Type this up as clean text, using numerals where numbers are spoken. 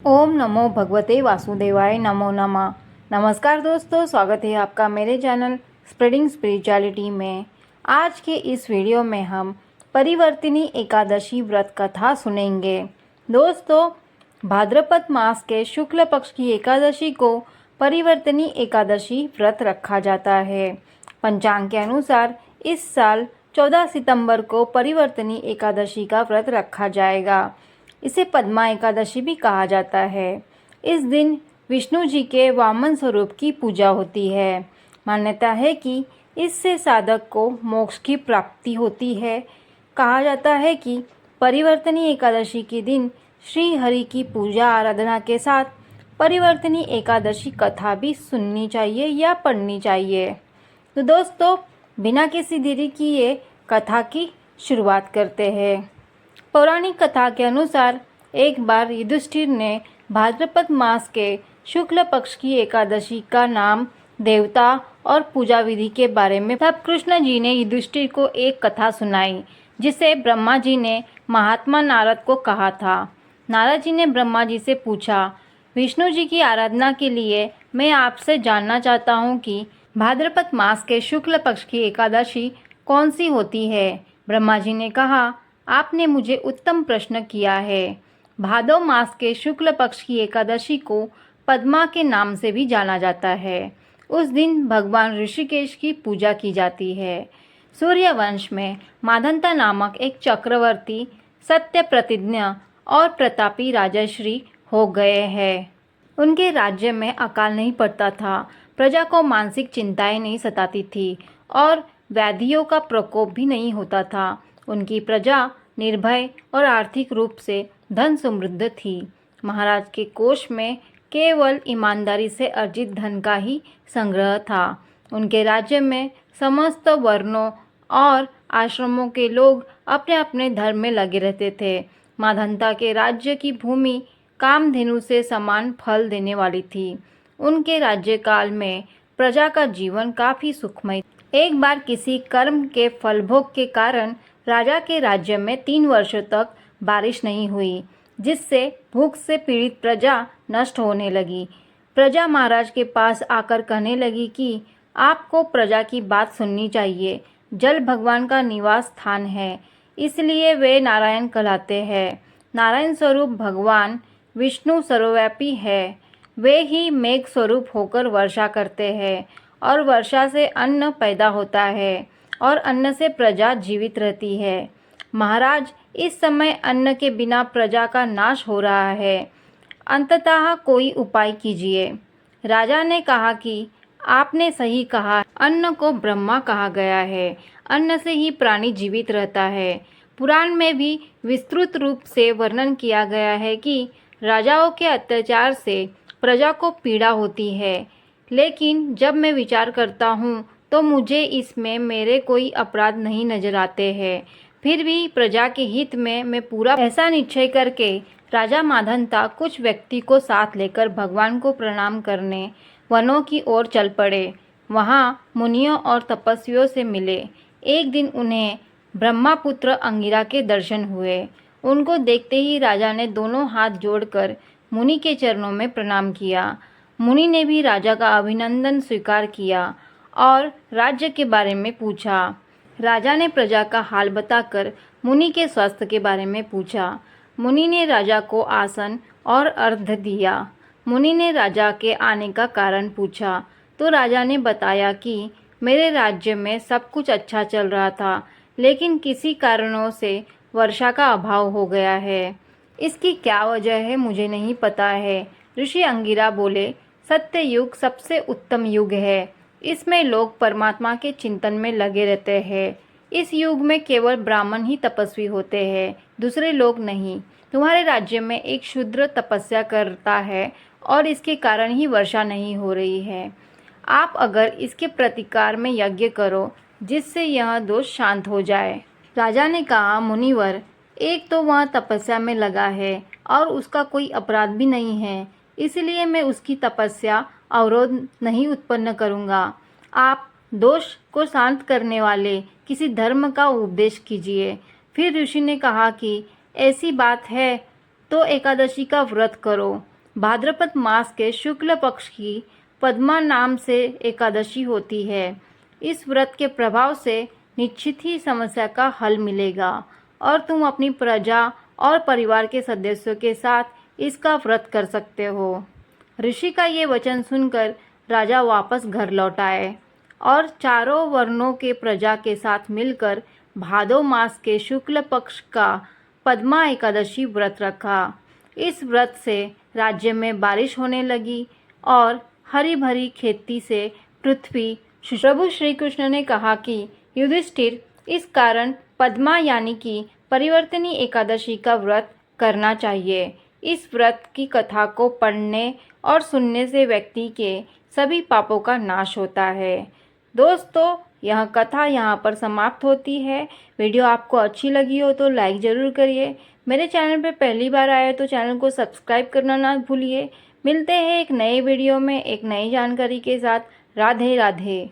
ओम नमो भगवते वासुदेवाय नमो नमः। नमस्कार दोस्तों, स्वागत है आपका मेरे चैनल स्प्रेडिंग स्पिरिचुअलिटी में। आज के इस वीडियो में हम परिवर्तिनी एकादशी व्रत कथा सुनेंगे। दोस्तों, भाद्रपद मास के शुक्ल पक्ष की एकादशी को परिवर्तिनी एकादशी व्रत रखा जाता है। पंचांग के अनुसार इस साल 14 सितंबर को परिवर्तिनी एकादशी का व्रत रखा जाएगा। इसे पद्मा एकादशी भी कहा जाता है। इस दिन विष्णु जी के वामन स्वरूप की पूजा होती है। मान्यता है कि इससे साधक को मोक्ष की प्राप्ति होती है। कहा जाता है कि परिवर्तिनी एकादशी के दिन श्री हरि की पूजा आराधना के साथ परिवर्तिनी एकादशी कथा भी सुननी चाहिए या पढ़नी चाहिए। तो दोस्तों, बिना किसी देरी किए कथा की शुरुआत करते हैं। पौराणिक कथा के अनुसार एक बार युधिष्ठिर ने भाद्रपद मास के शुक्ल पक्ष की एकादशी का नाम, देवता और पूजा विधि के बारे में तब कृष्ण जी ने युधिष्ठिर को एक कथा सुनाई, जिसे ब्रह्मा जी ने महात्मा नारद को कहा था। नारद जी ने ब्रह्मा जी से पूछा, विष्णु जी की आराधना के लिए मैं आपसे जानना चाहता हूँ कि भाद्रपद मास के शुक्ल पक्ष की एकादशी कौन सी होती है। ब्रह्मा जी ने कहा, आपने मुझे उत्तम प्रश्न किया है। भादव मास के शुक्ल पक्ष की एकादशी को पद्मा के नाम से भी जाना जाता है। उस दिन भगवान ऋषिकेश की पूजा की जाती है। सूर्यवंश में माधंता नामक एक चक्रवर्ती सत्य प्रतिज्ञ और प्रतापी राजश्री हो गए हैं। उनके राज्य में अकाल नहीं पड़ता था, प्रजा को मानसिक चिंताएं नहीं सताती थी और व्याधियों का प्रकोप भी नहीं होता था। उनकी प्रजा निर्भय और आर्थिक रूप से धन समृद्ध थी। महाराज के कोष में केवल ईमानदारी से अर्जित धन का ही संग्रह था। उनके राज्य में समस्त वर्णों और आश्रमों के लोग अपने अपने धर्म में लगे रहते थे। माधंता के राज्य की भूमि कामधेनु से समान फल देने वाली थी। उनके राज्यकाल में प्रजा का जीवन काफी सुखमय। एक बार किसी कर्म के फलभोग के कारण राजा के राज्य में 3 वर्षों तक बारिश नहीं हुई, जिससे भूख से पीड़ित प्रजा नष्ट होने लगी। प्रजा महाराज के पास आकर कहने लगी कि आपको प्रजा की बात सुननी चाहिए। जल भगवान का निवास स्थान है, इसलिए वे नारायण कहलाते हैं। नारायण स्वरूप भगवान विष्णु सर्वव्यापी है। वे ही मेघ स्वरूप होकर वर्षा करते हैं और वर्षा से अन्न पैदा होता है और अन्न से प्रजा जीवित रहती है। महाराज, इस समय अन्न के बिना प्रजा का नाश हो रहा है। अंततः कोई उपाय कीजिए। राजा ने कहा कि आपने सही कहा, अन्न को ब्रह्मा कहा गया है। अन्न से ही प्राणी जीवित रहता है। पुराण में भी विस्तृत रूप से वर्णन किया गया है कि राजाओं के अत्याचार से प्रजा को पीड़ा होती है, लेकिन जब मैं विचार करता हूँ तो मुझे इसमें मेरे कोई अपराध नहीं नजर आते हैं। फिर भी प्रजा के हित में मैं पूरा ऐसा निश्चय करके राजा माधंता कुछ व्यक्ति को साथ लेकर भगवान को प्रणाम करने वनों की ओर चल पड़े। वहाँ मुनियों और तपस्वियों से मिले। एक दिन उन्हें ब्रह्मापुत्र अंगिरा के दर्शन हुए। उनको देखते ही राजा ने दोनों हाथ जोड़कर मुनि के चरणों में प्रणाम किया। मुनि ने भी राजा का अभिनंदन स्वीकार किया और राज्य के बारे में पूछा। राजा ने प्रजा का हाल बताकर मुनि के स्वास्थ्य के बारे में पूछा। मुनि ने राजा को आसन और अर्घ्य दिया। मुनि ने राजा के आने का कारण पूछा तो राजा ने बताया कि मेरे राज्य में सब कुछ अच्छा चल रहा था, लेकिन किसी कारणों से वर्षा का अभाव हो गया है। इसकी क्या वजह है मुझे नहीं पता है। ऋषि अंगिरा बोले, सत्य युग सबसे उत्तम युग है। इसमें लोग परमात्मा के चिंतन में लगे रहते हैं। इस युग में केवल ब्राह्मण ही तपस्वी होते हैं, दूसरे लोग नहीं। तुम्हारे राज्य में एक शूद्र तपस्या करता है और इसके कारण ही वर्षा नहीं हो रही है। आप अगर इसके प्रतिकार में यज्ञ करो, जिससे यह दोष शांत हो जाए। राजा ने कहा, मुनिवर, एक तो वह तपस्या में लगा है और उसका कोई अपराध भी नहीं है, इसलिए मैं उसकी तपस्या अवरोध नहीं उत्पन्न करूँगा। आप दोष को शांत करने वाले किसी धर्म का उपदेश कीजिए। फिर ऋषि ने कहा कि ऐसी बात है तो एकादशी का व्रत करो। भाद्रपद मास के शुक्ल पक्ष की पद्मा नाम से एकादशी होती है। इस व्रत के प्रभाव से निश्चित ही समस्या का हल मिलेगा और तुम अपनी प्रजा और परिवार के सदस्यों के साथ इसका व्रत कर सकते हो। ऋषि का ये वचन सुनकर राजा वापस घर लौट आए और चारों वर्णों के प्रजा के साथ मिलकर भादो मास के शुक्ल पक्ष का पद्मा एकादशी व्रत रखा। इस व्रत से राज्य में बारिश होने लगी और हरी भरी खेती से पृथ्वी। प्रभु श्री कृष्ण ने कहा कि युधिष्ठिर, इस कारण पद्मा यानी कि परिवर्तनी एकादशी का व्रत करना चाहिए। इस व्रत की कथा को पढ़ने और सुनने से व्यक्ति के सभी पापों का नाश होता है। दोस्तों, यह कथा यहाँ पर समाप्त होती है। वीडियो आपको अच्छी लगी हो तो लाइक ज़रूर करिए। मेरे चैनल पर पहली बार आए तो चैनल को सब्सक्राइब करना ना भूलिए। मिलते हैं एक नए वीडियो में एक नई जानकारी के साथ। राधे राधे।